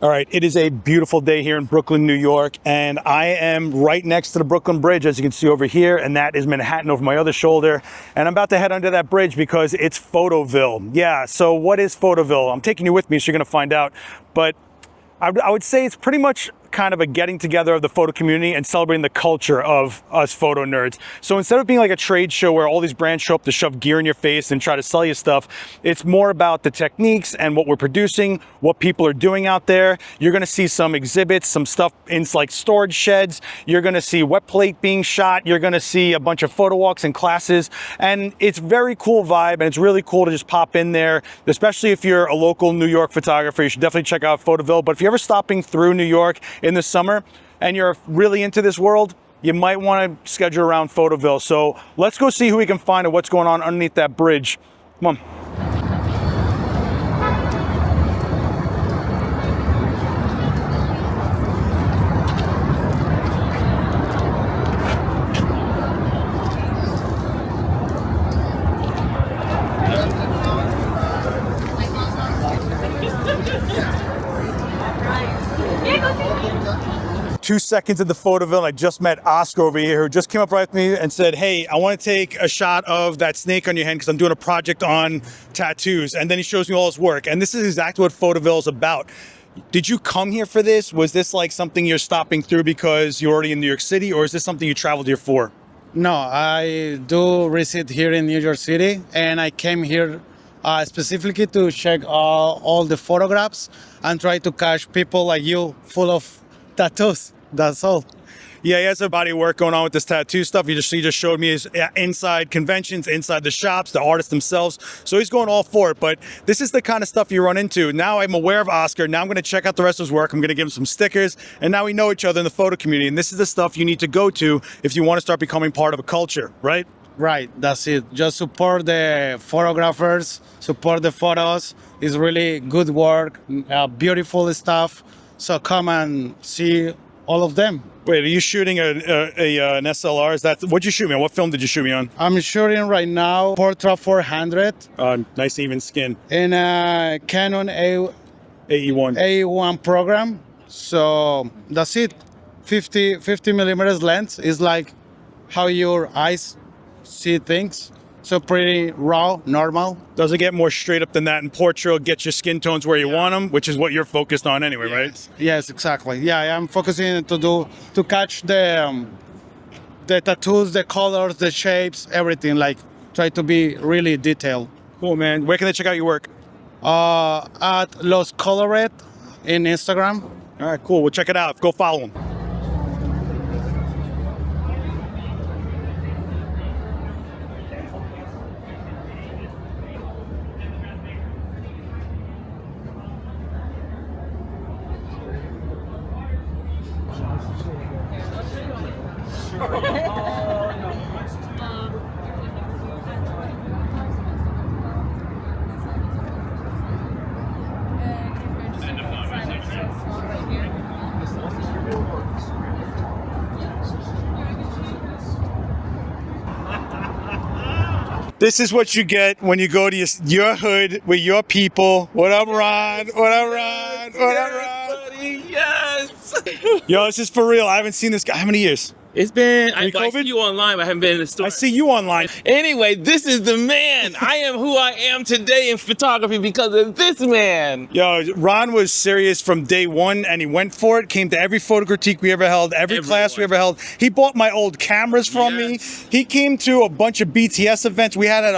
All right, it is a beautiful day here in Brooklyn, New York, and I am right next to the Brooklyn Bridge, as you can see over here, and that is Manhattan over my other shoulder. And I'm about to head under that bridge because it's Photoville. Yeah, so what is Photoville? I'm taking you with me, so you're gonna find out. But I would say it's pretty much kind of a getting together of the photo community and celebrating the culture of us photo nerds. So instead of being like a trade show where all these brands show up to shove gear in your face and try to sell you stuff, it's more about the techniques and what we're producing, what people are doing out there. You're gonna see some exhibits, some stuff in like storage sheds. You're gonna see wet plate being shot. You're gonna see a bunch of photo walks and classes. And it's very cool vibe, and it's really cool to just pop in there, especially if you're a local New York photographer. You should definitely check out Photoville. But if you're ever stopping through New York in the summer and you're really into this world, you might want to schedule around Photoville. So let's go see who we can find and what's going on underneath that bridge. Come on. 2 seconds in the Photoville, and I just met Oscar over here, who just came up right with me and said, hey, I want to take a shot of that snake on your hand because I'm doing a project on tattoos. And then he shows me all his work. And this is exactly what Photoville is about. Did you come here for this? Was this like something you're stopping through because you're already in New York City, or is this something you traveled here for? No, I do reside here in New York City, and I came here specifically to check all the photographs and try to catch people like you full of tattoos. That's all. Yeah, he has a body of work going on with this tattoo stuff. He just showed me his inside conventions, inside the shops, the artists themselves. So he's going all for it. But this is the kind of stuff you run into. Now I'm aware of Oscar. Now I'm going to check out the rest of his work. I'm going to give him some stickers. And now we know each other in the photo community. And this is the stuff you need to go to if you want to start becoming part of a culture, right? Right, that's it. Just support the photographers, support the photos. It's really good work, beautiful stuff. So come and see all of them. Wait, are you shooting an SLR? Is that what'd you shoot me on? What film did you shoot me on? I'm shooting right now Portra 400. Nice even skin. In a Canon AE1. AE1 program. So that's it. 50 millimeters lens is like how your eyes see things. So pretty raw, normal. Does it get more straight up than that in portrait? Get your skin tones where you want them, which is what you're focused on anyway, right? Yes, exactly. Yeah, I'm focusing to catch the tattoos, the colors, the shapes, everything. Like try to be really detailed. Cool, man. Where can they check out your work? At Los Colored in Instagram. All right, cool. We'll check it out. Go follow them. This is what you get when you go to your hood with your people. What up, Ron? What up, Ron? What up, Ron? Buddy, yes. Yo, this is for real. I haven't seen this guy. How many years? It's been, I COVID? see you online, but I haven't been in the store. I see you online. Anyway, this is the man. I am who I am today in photography because of this man. Yo, Ron was serious from day one, and he went for it. Came to every photo critique we ever held, every class we ever held. He bought my old cameras from me. He came to a bunch of BTS events we had at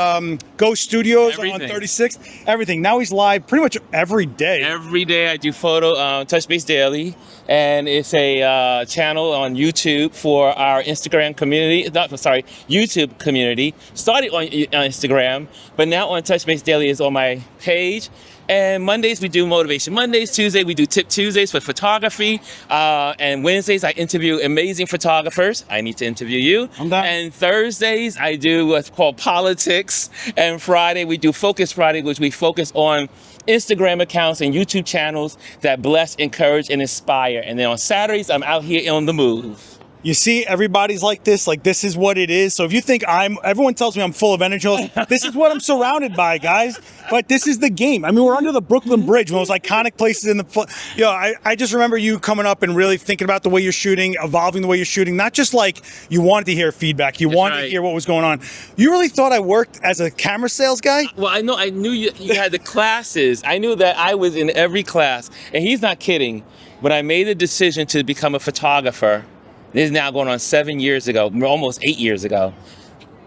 Go Studios on 36th. Everything. Now he's live pretty much every day. Every day I do photo, Touch Base Daily, and it's a channel on YouTube for our Instagram community, YouTube community. Started on Instagram, but now on Touch Base Daily is on my page. And Mondays we do Motivation Mondays, Tuesday we do Tip Tuesdays for photography, and Wednesdays I interview amazing photographers. I need to interview you. And Thursdays I do what's called politics, and Friday we do Focus Friday, which we focus on Instagram accounts and YouTube channels that bless, encourage, and inspire. And then on Saturdays I'm out here on the move. You see, everybody's like this is what it is. So if you think everyone tells me I'm full of energy, this is what I'm surrounded by, guys. But this is the game. I mean, we're under the Brooklyn Bridge, one of those iconic places in the, I just remember you coming up and really thinking about the way you're shooting, evolving the way you're shooting, not just like you wanted to hear feedback, you wanted to hear what was going on. You really thought I worked as a camera sales guy? Well, I knew you had the classes. I knew that I was in every class, and he's not kidding. When I made the decision to become a photographer, this is now going on 7 years ago, almost 8 years ago,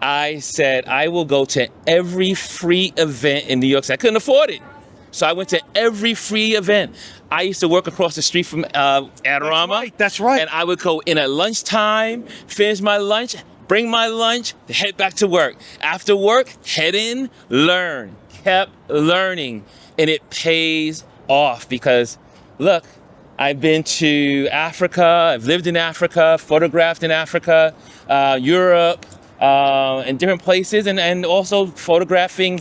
I said I will go to every free event in New York City. I couldn't afford it. So I went to every free event. I used to work across the street from Adorama. That's right. And I would go in at lunchtime, finish my lunch, bring my lunch, head back to work. After work, head in, learn. Kept learning. And it pays off because, look, I've been to Africa, I've lived in Africa, photographed in Africa, Europe, and different places, and also photographing,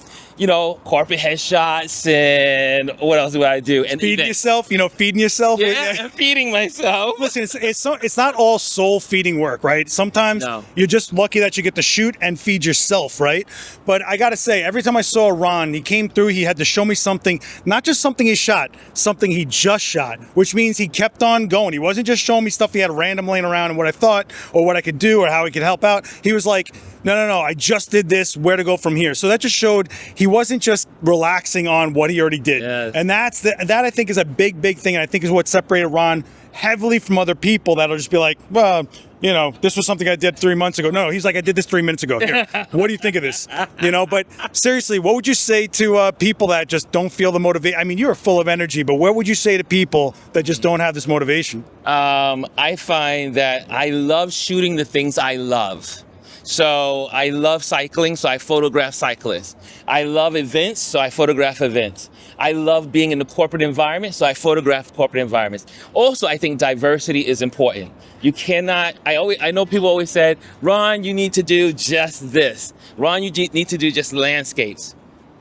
corporate headshots, and what else do I do? And feeding yourself, feeding yourself. Yeah, and feeding myself. Listen, it's not all soul feeding work, right? Sometimes you're just lucky that you get to shoot and feed yourself, right? But I gotta say, every time I saw Ron, he came through, he had to show me something, not just something he shot, something he just shot, which means he kept on going. He wasn't just showing me stuff he had random laying around and what I thought or what I could do or how he could help out. He was like, no, I just did this, where to go from here. So that just showed he wasn't just relaxing on what he already did. Yes. And that I think is a big thing, and I think is what separated Ron heavily from other people that'll just be like, well, this was something I did 3 months ago. No, he's like, I did this 3 minutes ago. Here, what do you think of this? But seriously, what would you say to people that just don't feel the motivation? I mean, you're full of energy, but what would you say to people that just don't have this motivation? I find that I love shooting the things I love. So I love cycling, so I photograph cyclists. I love events, so I photograph events. I love being in the corporate environment, so I photograph corporate environments. Also, I think diversity is important. You cannot, I know people always said, Ron, you need to do just this. Ron, you need to do just landscapes.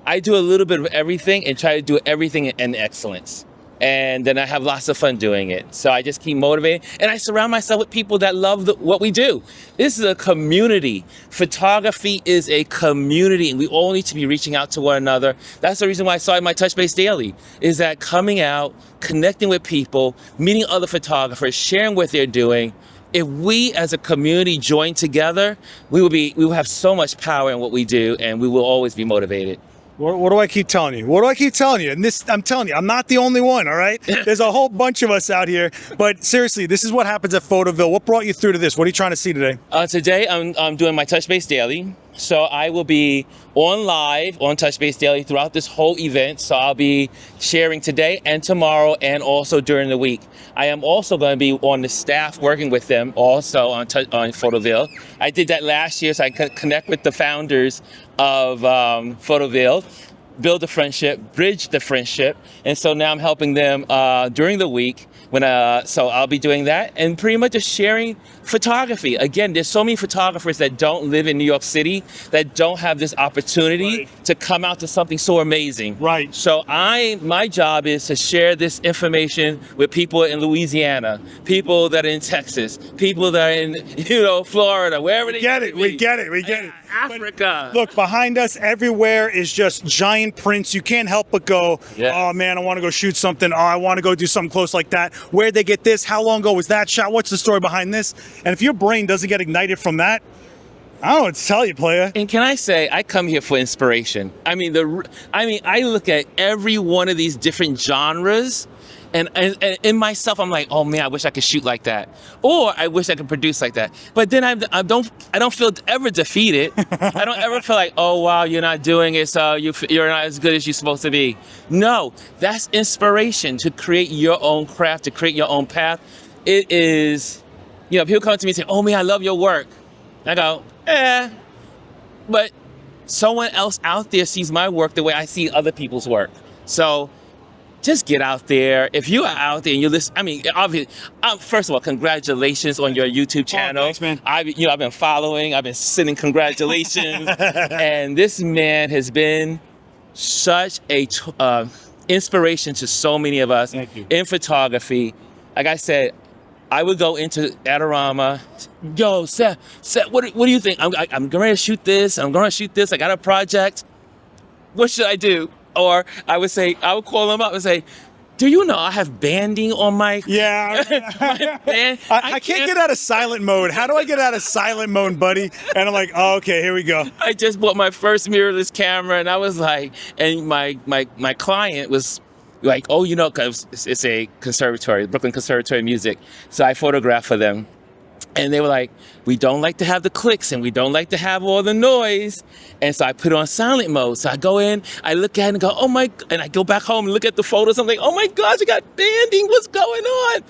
I do a little bit of everything and try to do everything in excellence. And then I have lots of fun doing it. So I just keep motivating, and I surround myself with people that love what we do. This is a community. Photography is a community, and we all need to be reaching out to one another. That's the reason why I started my Touch Base Daily, is that coming out, connecting with people, meeting other photographers, sharing what they're doing. If we as a community join together, we will have so much power in what we do, and we will always be motivated. What do I keep telling you? What do I keep telling you? And I'm telling you, I'm not the only one, all right? There's a whole bunch of us out here. But seriously, this is what happens at Photoville. What brought you through to this? What are you trying to see today? Today, I'm doing my Touch Base Daily. So I will be on live on Touch Base Daily throughout this whole event. So I'll be sharing today and tomorrow and also during the week. I am also going to be on the staff working with them also on Photoville. I did that last year, so I could connect with the founders of Photoville, build a friendship, bridge the friendship. And so now I'm helping them during the week. So I'll be doing that and pretty much just sharing photography. Again, there's so many photographers that don't live in New York City that don't have this opportunity to come out to something so amazing. Right. So my job is to share this information with people in Louisiana, people that are in Texas, people that are in Florida, wherever they get it. We get it. Africa. But look, behind us everywhere is just giant prints. You can't help but go, oh man, I want to go shoot something. Oh, I want to go do something close like that. Where'd they get this? How long ago was that shot? What's the story behind this? And if your brain doesn't get ignited from that, I don't know what to tell you, player. And can I say, I come here for inspiration. I look at every one of these different genres, and in myself, I'm like, oh man, I wish I could shoot like that, or I wish I could produce like that. But then I don't feel ever defeated. I don't ever feel like, oh wow, you're not doing it, so you're not as good as you're supposed to be. No, that's inspiration to create your own craft, to create your own path. It is, people come to me and say, oh man, I love your work. I go, but someone else out there sees my work the way I see other people's work. So just get out there. If you are out there and you listen, obviously, first of all, congratulations on your YouTube channel. Thanks, man. I've been following, I've been sending congratulations. And this man has been such a inspiration to so many of us in photography. Like I said, I would go into Adorama. Yo, Seth, what do you think? I'm going to shoot this. I'm going to shoot this. I got a project. What should I do? Or I would call them up and say, do you know I have banding on my Yeah. band? I can't get out of silent mode. How do I get out of silent mode, buddy? And I'm like, oh, okay, here we go. I just bought my first mirrorless camera, and I was like, and my client was like, oh, you know, because it's a conservatory, Brooklyn Conservatory of Music. So I photographed for them. And they were like, we don't like to have the clicks and we don't like to have all the noise. And so I put it on silent mode. So I go in, I look at it and go, oh my, and I go back home and look at the photos. I'm like, oh my gosh, you got banding. What's going on?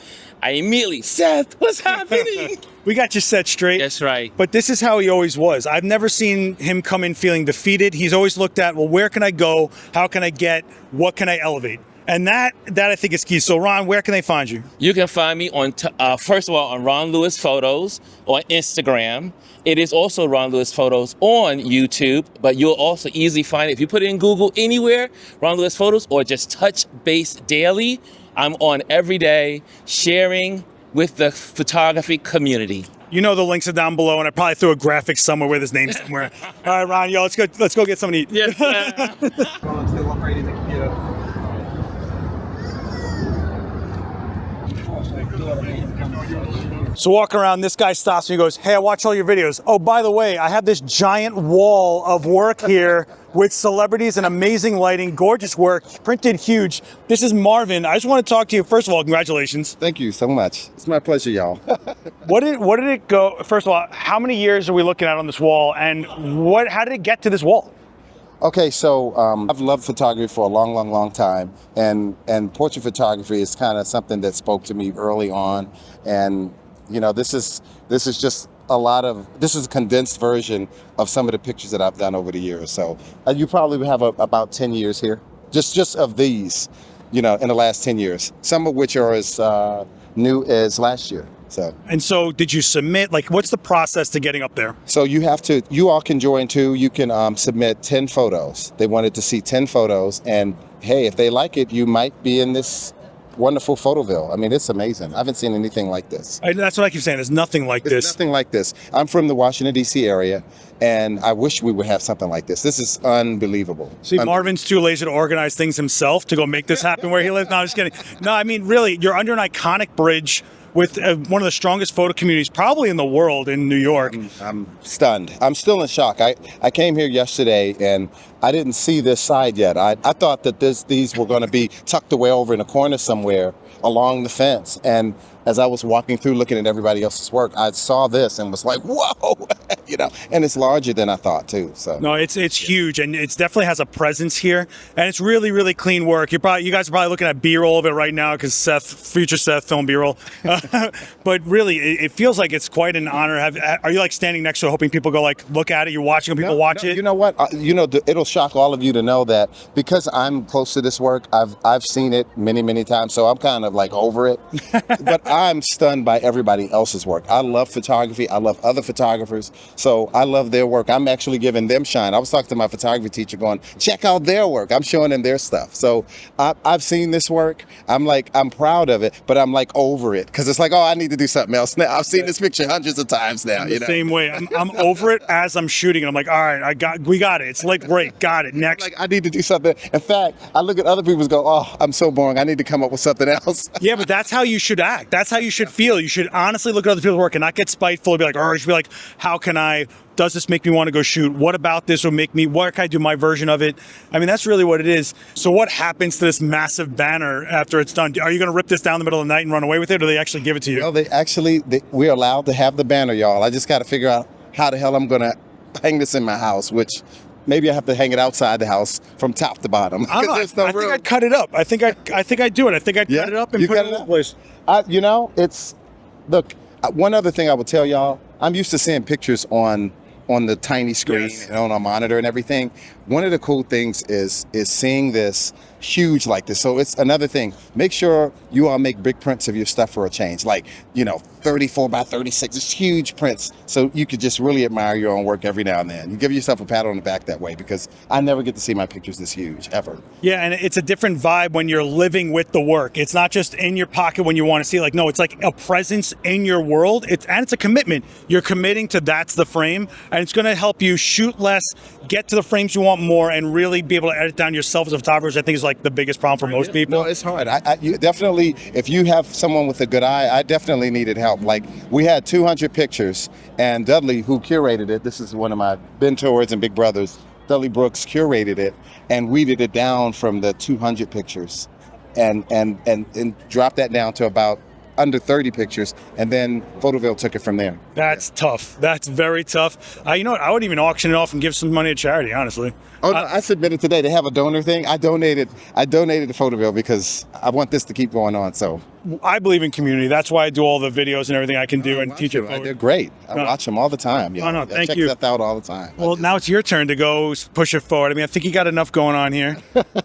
I immediately, Seth, what's happening? We got you set straight. That's right. But this is how he always was. I've never seen him come in feeling defeated. He's always looked at, well, where can I go? How can I get? What can I elevate? And that I think is key. So Ron, where can they find you? You can find me on, first of all, on Ron Lewis Photos on Instagram. It is also Ron Lewis Photos on YouTube, but you'll also easily find it. If you put it in Google anywhere, Ron Lewis Photos, or just Touch Base Daily, I'm on every day sharing with the photography community. You know the links are down below, and I probably threw a graphic somewhere with his name somewhere. All right, Ron, yo, let's go get something to eat. Yes, So walking around, this guy stops me and goes, hey, I watch all your videos. Oh, by the way, I have this giant wall of work here with celebrities and amazing lighting, gorgeous work, printed huge. This is Marvin. I just want to talk to you. First of all, congratulations. Thank you so much. It's my pleasure, y'all. What did it go? First of all, how many years are we looking at on this wall, and how did it get to this wall? Okay, so I've loved photography for a long, long, long time, and portrait photography is kind of something that spoke to me early on, and you know, this is just this is a condensed version of some of the pictures that I've done over the years. So you probably have about 10 years here, just of these, you know, in the last 10 years. Some of which are as new as last year. So did you submit? Like, what's the process to getting up there? So you all can join too. You can submit 10 photos. They wanted to see 10 photos, and hey, if they like it, you might be in this wonderful Photoville. I mean, it's amazing. I haven't seen anything like this. That's what I keep saying. There's nothing like this. Nothing like this. I'm from the Washington, D.C. area, and I wish we would have something like this. This is unbelievable. See, Marvin's too lazy to organize things himself to go make this happen where he lives. No, I'm just kidding. No, I mean, really, you're under an iconic bridge with one of the strongest photo communities probably in the world in New York. I'm stunned. I'm still in shock. I came here yesterday and I didn't see this side yet. I thought that these were going to be tucked away over in a corner somewhere along the fence. And as I was walking through looking at everybody else's work, I saw this and was like, whoa, you know, and it's larger than I thought too. So no, it's huge, and it definitely has a presence here, and it's really, really clean work. You guys are probably looking at B-roll of it right now because future Seth filmed B-roll. But really, it feels like it's quite an honor. Are you like standing next to it, hoping people go like look at it? You're watching people watch it. You know what? It'll shock all of you to know that because I'm close to this work, I've seen it many, many times, so I'm kind of like over it. But I'm stunned by everybody else's work. I love photography. I love other photographers. So I love their work. I'm actually giving them shine. I was talking to my photography teacher going, check out their work. I'm showing them their stuff. So I've seen this work. I'm proud of it, but I'm like over it because it's like, oh, I need to do something else now. I've seen this picture hundreds of times now. The same way. I'm over it as I'm shooting and I'm like, all right, we got it. It's like, great, got it. Next. Like I need to do something. In fact, I look at other people and go, oh, I'm so boring. I need to come up with something else. Yeah, but that's how you should act. That's how you should feel. You should honestly look at other people's work and not get spiteful and be like, you should be like, does this make me want to go shoot? What about this will make me, what can I do my version of it? I mean, that's really what it is. So what happens to this massive banner after it's done? Are you going to rip this down in the middle of the night and run away with it, or do they actually give it to you? Well, we're allowed to have the banner, y'all. I just got to figure out how the hell I'm going to hang this in my house, which maybe I have to hang it outside the house from top to bottom. I think I'd cut it up. I think I'd do it. I think I'd cut it up and put it in that place. Look, one other thing I would tell y'all, I'm used to seeing pictures on the tiny screen and on a monitor and everything. One of the cool things is seeing this huge like this. So it's another thing. Make sure you all make big prints of your stuff for a change, like 34 by 36. It's huge prints, so you could just really admire your own work every now and then. You give yourself a pat on the back that way, because I never get to see my pictures this huge ever. Yeah, and it's a different vibe when you're living with the work. It's not just in your pocket when you want to see it. No, it's like a presence in your world. It's a commitment. You're committing to that's the frame, and it's going to help you shoot less, get to the frames you want more, and really be able to edit down yourself as a photographer, which I think is like the biggest problem for most people. No, it's hard. You definitely, if you have someone with a good eye, I definitely needed help. Like, we had 200 pictures, and Dudley, who curated it, this is one of my mentors and big brothers, Dudley Brooks curated it and weeded it down from the 200 pictures and dropped that down to about under 30 pictures, and then Photoville took it from there. That's tough. That's very tough. You know what? I would even auction it off and give some money to charity, honestly. Oh, no, I submitted today. They have a donor thing. I donated to Photoville because I want this to keep going on. So I believe in community. That's why I do all the videos and everything I can do and teach it them. forward. They're great. I watch them all the time. Oh, no, thank check you. Seth out all the time. Well, now it's your turn to go push it forward. I mean, I think you got enough going on here.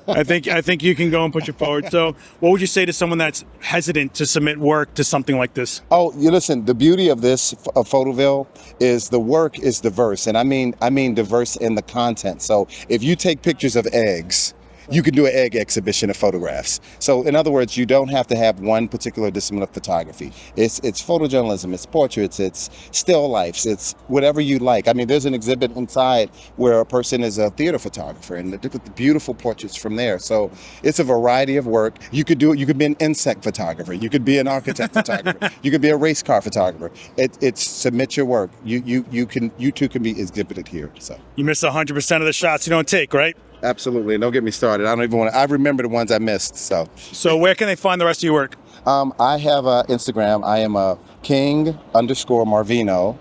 I think you can go and push it forward. So what would you say to someone that's hesitant to submit work to something like this? Oh, you listen, the beauty of this, of Photoville, is the work is diverse. And I mean diverse in the content. So if you take pictures of eggs, you can do an egg exhibition of photographs. So in other words, you don't have to have one particular discipline of photography. It's photojournalism, it's portraits, it's still lifes, it's whatever you like. I mean, there's an exhibit inside where a person is a theater photographer and the beautiful portraits from there. So it's a variety of work. You could do it. You could be an insect photographer. You could be an architect photographer. You could be a race car photographer. It's submit your work. You too can be exhibited here. So You miss 100% of the shots you don't take, right? absolutely. Don't get me started. I don't even want to. I remember the ones I missed. So where can they find the rest of your work? I have Instagram. I am a King_Marvino.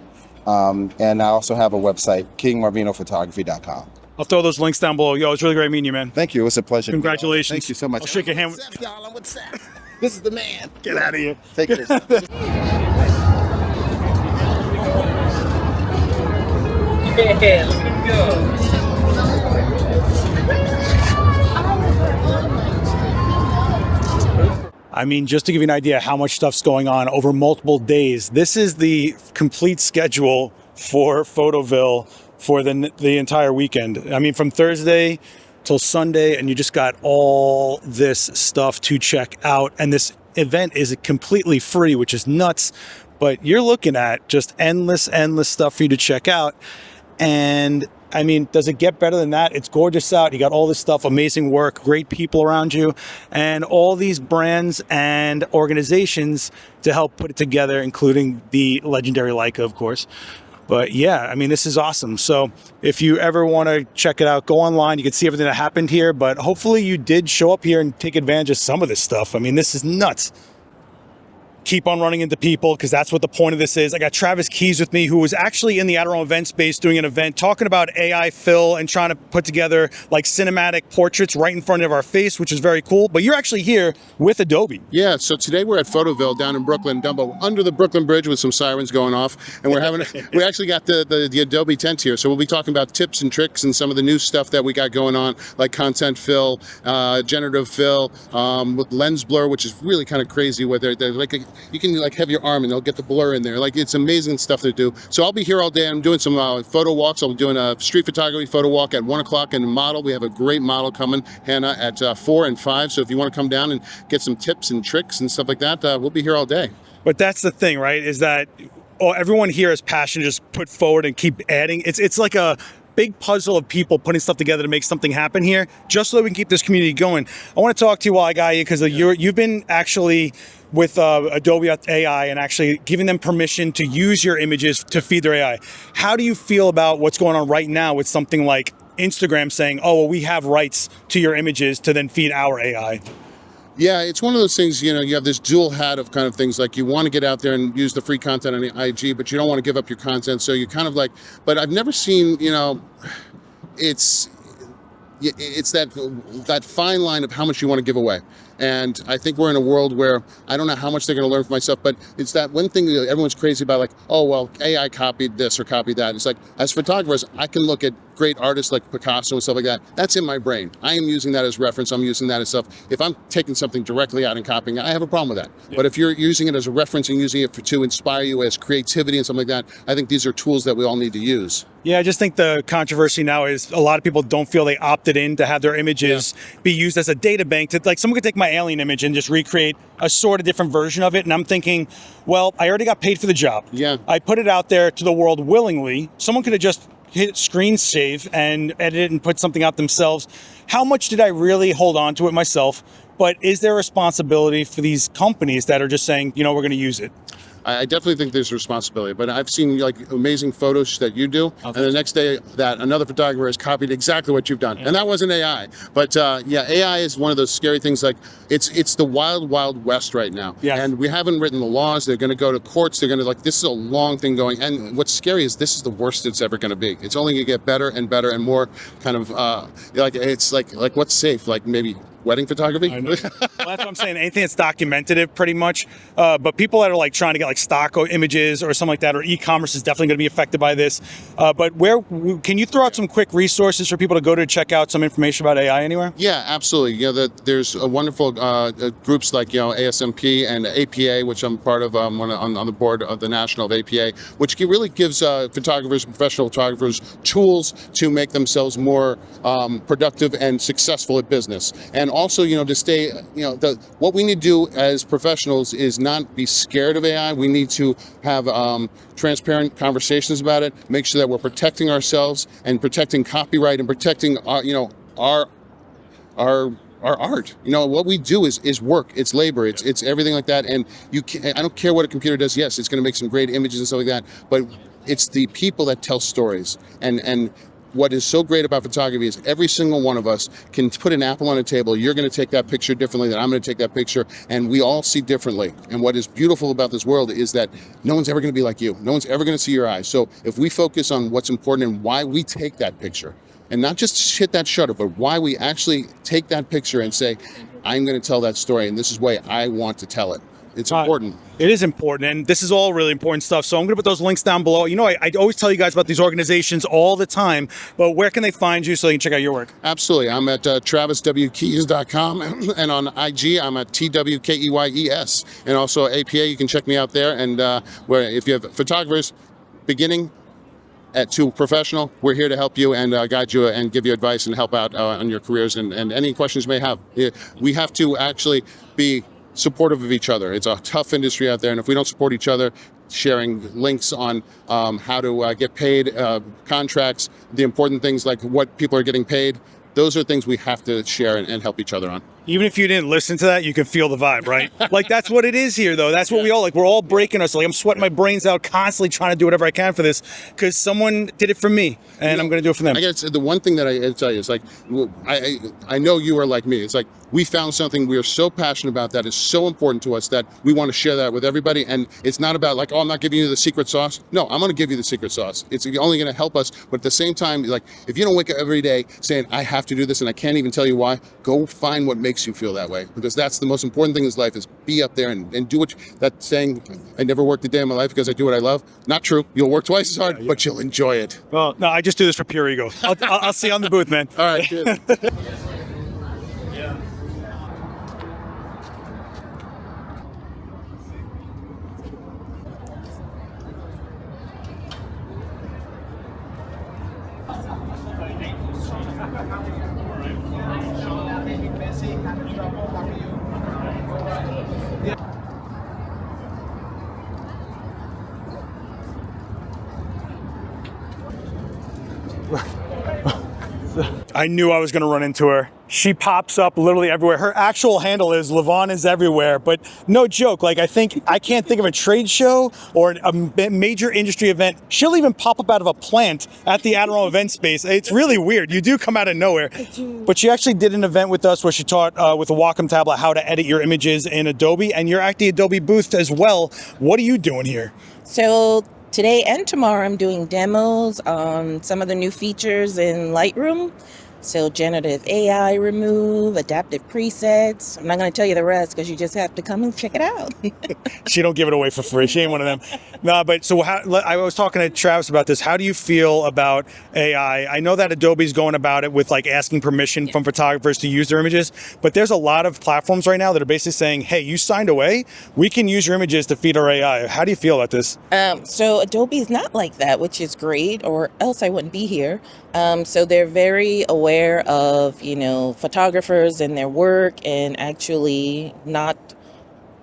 And I also have a website, kingmarvinophotography.com. I'll throw those links down below. Yo, it's really great meeting you, man. Thank you. It was a pleasure. Congratulations. Thank you so much. I'll shake your hand. Seth, y'all. I'm with Seth. This is the man. Get out of here. Take care. Yeah, look at him go. I mean, just to give you an idea how much stuff's going on over multiple days, this is the complete schedule for Photoville for the entire weekend. I mean, from Thursday till Sunday, and you just got all this stuff to check out. And this event is completely free, which is nuts. But you're looking at just endless stuff for you to check out. And I mean, does it get better than that? It's gorgeous out. You got all this stuff, amazing work, great people around you, and all these brands and organizations to help put it together, including the legendary Leica, of course. But yeah, I mean, this is awesome. So if you ever want to check it out, go online. You can see everything that happened here, but hopefully you did show up here and take advantage of some of this stuff. I mean, this is nuts. Keep on running into people, because that's what the point of this is. I got Travis Keys with me, who was actually in the Adderall event space doing an event talking about AI fill and trying to put together like cinematic portraits right in front of our face, which is very cool. But you're actually here with Adobe. Yeah, so today we're at Photoville down in Brooklyn, under the Brooklyn Bridge with some sirens going off, and we actually got the Adobe tent here, so we'll be talking about tips and tricks and some of the new stuff that we got going on, like content fill, generative fill, with lens blur, which is really kind of crazy, where they're like you can like have your arm and they'll get the blur in there. Like, it's amazing stuff to do. So I'll be here all day. I'm doing some photo walks. I'll be doing a street photography photo walk at 1 o'clock, and model. We have a great model coming, Hannah, at 4 and 5. So if you want to come down and get some tips and tricks and stuff like that, we'll be here all day. But that's the thing, right? Is that everyone here has passion to just put forward and keep adding. It's like a big puzzle of people putting stuff together to make something happen here, just so that we can keep this community going. I want to talk to you while I got you, because you've been actually with Adobe AI and actually giving them permission to use your images to feed their AI. How do you feel about what's going on right now with something like Instagram saying, oh, well, we have rights to your images to then feed our AI? Yeah, it's one of those things, you have this dual hat of kind of things, like you want to get out there and use the free content on the IG, but you don't want to give up your content. So you kind of like, but I've never seen, it's that fine line of how much you want to give away. And I think we're in a world where I don't know how much they're going to learn from myself, but it's that one thing that everyone's crazy about, like, oh, well, AI copied this or copied that. It's like, as photographers, I can look at great artists like Picasso and stuff like that, that's in my brain. I am using that as reference. I'm using that as stuff. If I'm taking something directly out and copying it, I have a problem with that. But if you're using it as a reference and using it to inspire you as creativity and something like that, I think these are tools that we all need to use. Yeah, I just think the controversy now is a lot of people don't feel they opted in to have their images be used as a data bank. Like someone could take my alien image and just recreate a sort of different version of it. And I'm thinking, well, I already got paid for the job. Yeah. I put it out there to the world willingly. Someone could have just hit screen save and edit it and put something out themselves. How much did I really hold on to it myself? But is there a responsibility for these companies that are just saying, you know, we're going to use it? I definitely think there's a responsibility, but I've seen like amazing photos that you do, and the next day that another photographer has copied exactly what you've done, and that wasn't AI. But yeah, AI is one of those scary things. Like it's the wild west right now, and we haven't written the laws. They're going to go to courts. They're going to this is a long thing going. And what's scary is this is the worst it's ever going to be. It's only going to get better and better and more kind of it's like what's safe, like maybe wedding photography. I know. Well, that's what I'm saying. Anything that's documentative, pretty much. But people that are like trying to get like stock images or something like that, or e-commerce is definitely going to be affected by this. But can you throw out some quick resources for people to go to check out some information about AI anywhere? Yeah, absolutely. There's a wonderful groups like ASMP and APA, which I'm part of. On the board of the National of APA, which really gives photographers, professional photographers, tools to make themselves more productive and successful at business. And also, to stay, what we need to do as professionals is not be scared of AI. We need to have transparent conversations about it, make sure that we're protecting ourselves and protecting copyright and protecting our art. What we do is work, it's labor, it's everything like that. And I don't care what a computer does. Yes, it's going to make some great images and stuff like that, but it's the people that tell stories. And what is so great about photography is every single one of us can put an apple on a table. You're going to take that picture differently than I'm going to take that picture, and we all see differently. And what is beautiful about this world is that no one's ever going to be like you. No one's ever going to see your eyes. So if we focus on what's important and why we take that picture, and not just hit that shutter, but why we actually take that picture and say, I'm going to tell that story, and this is the way I want to tell it. It's important. It is important, and this is all really important stuff. So I'm going to put those links down below. I always tell you guys about these organizations all the time, but where can they find you so they can check out your work? Absolutely. I'm at traviswkeys.com, and on IG, I'm at TWKEYES. And also APA, you can check me out there. And if you have photographers, beginning to professional, we're here to help you and guide you and give you advice and help out on your careers and any questions you may have. We have to actually be supportive of each other. It's a tough industry out there, and if we don't support each other, sharing links on how to get paid, contracts, the important things like what people are getting paid, those are things we have to share and help each other on. Even if you didn't listen to that, you can feel the vibe, right? Like, that's what it is here, though. That's what we all like. We're all breaking us. Like, I'm sweating my brains out constantly trying to do whatever I can for this because someone did it for me, and I'm going to do it for them. I guess the one thing that I tell you is like, I know you are like me. It's like we found something we are so passionate about that is so important to us that we want to share that with everybody. And it's not about like, oh, I'm not giving you the secret sauce. No, I'm going to give you the secret sauce. It's only going to help us. But at the same time, like, if you don't wake up every day saying, I have to do this and I can't even tell you why, go find what makes you feel that way. Because that's the most important thing in life is be up there and do what that saying, I never worked a day in my life because I do what I love. Not true. You'll work twice as hard, but you'll enjoy it. Well, no, I just do this for pure ego. I'll see you on the booth, man. All right, good. I knew I was going to run into her. She pops up literally everywhere. Her actual handle is Lavonne is everywhere, but no joke. Like, I can't think of a trade show or a major industry event. She'll even pop up out of a plant at the Admiral event space. It's really weird. You do come out of nowhere. I do. But she actually did an event with us where she taught with a Wacom tablet how to edit your images in Adobe, and you're at the Adobe booth as well. What are you doing here? So today and tomorrow I'm doing demos on some of the new features in Lightroom. So generative AI remove, adaptive presets. I'm not going to tell you the rest because you just have to come and check it out. She don't give it away for free. She ain't one of them. No, but so I was talking to Travis about this. How do you feel about AI? I know that Adobe's going about it with like asking permission from photographers to use their images, but there's a lot of platforms right now that are basically saying, hey, you signed away. We can use your images to feed our AI. How do you feel about this? So Adobe's not like that, which is great, or else I wouldn't be here. So they're very aware of, photographers and their work and actually not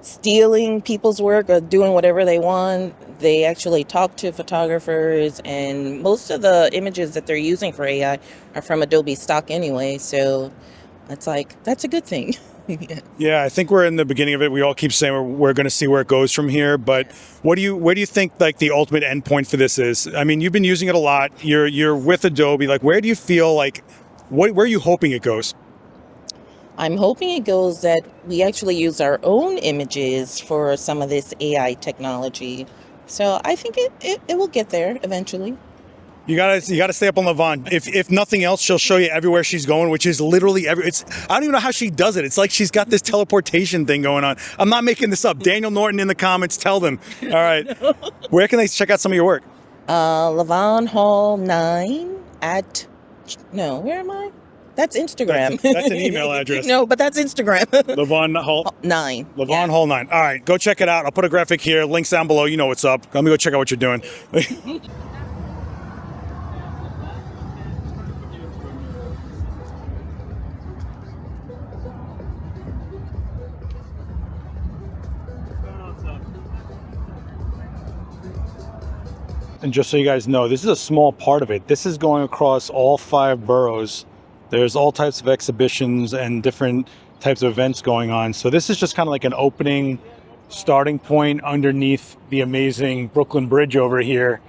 stealing people's work or doing whatever they want. They actually talk to photographers, and most of the images that they're using for AI are from Adobe stock anyway. So that's a good thing. Yeah. Yeah, I think we're in the beginning of it. We all keep saying we're going to see where it goes from here. But where do you think like the ultimate endpoint for this is? I mean, you've been using it a lot. You're with Adobe. Like, where do you feel like where are you hoping it goes? I'm hoping it goes that we actually use our own images for some of this AI technology. So I think it will get there eventually. You gotta stay up on Lavonne. If nothing else, she'll show you everywhere she's going, which is literally I don't even know how she does it. It's like she's got this teleportation thing going on. I'm not making this up. Daniel Norton in the comments, tell them. All right. Where can they check out some of your work? Lavonne Hall 9 where am I? That's Instagram. That's an email address. No, but that's Instagram. Lavonne Hall 9. Lavonne Hall 9. All right, go check it out. I'll put a graphic here. Links down below. You know what's up. Let me go check out what you're doing. And just so you guys know, this is a small part of it. This is going across all 5 boroughs. There's all types of exhibitions and different types of events going on. So this is just kind of like an opening starting point underneath the amazing Brooklyn Bridge over here.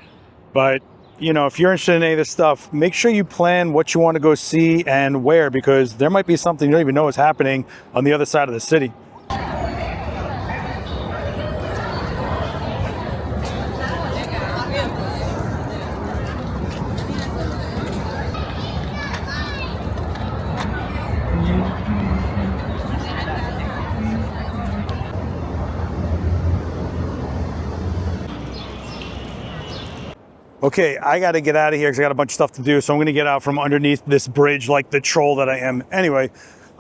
But, if you're interested in any of this stuff, make sure you plan what you want to go see and where, because there might be something you don't even know is happening on the other side of the city. Okay, I got to get out of here because I got a bunch of stuff to do. So I'm going to get out from underneath this bridge like the troll that I am. Anyway,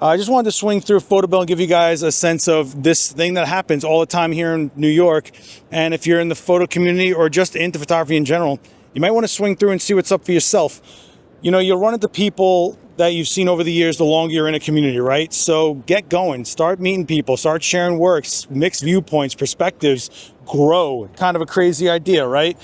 I just wanted to swing through Photoville and give you guys a sense of this thing that happens all the time here in New York. And if you're in the photo community or just into photography in general, you might want to swing through and see what's up for yourself. You'll run into people that you've seen over the years the longer you're in a community, right? So get going, start meeting people, start sharing works, mixed viewpoints, perspectives, grow. Kind of a crazy idea, right?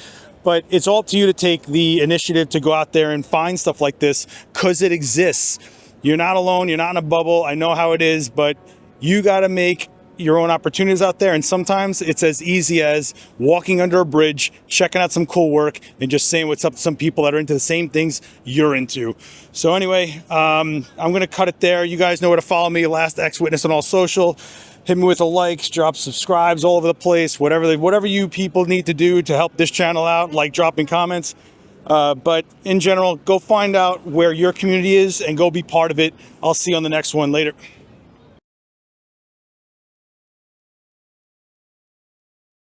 But it's all up to you to take the initiative to go out there and find stuff like this because it exists. You're not alone. You're not in a bubble. I know how it is, but you got to make your own opportunities out there. And sometimes it's as easy as walking under a bridge, checking out some cool work, and just saying what's up to some people that are into the same things you're into. So anyway, I'm going to cut it there. You guys know where to follow me, Last X Witness on all social. Hit me with the likes, drop subscribes all over the place, whatever you people need to do to help this channel out, like dropping comments. But in general, go find out where your community is and go be part of it. I'll see you on the next one later.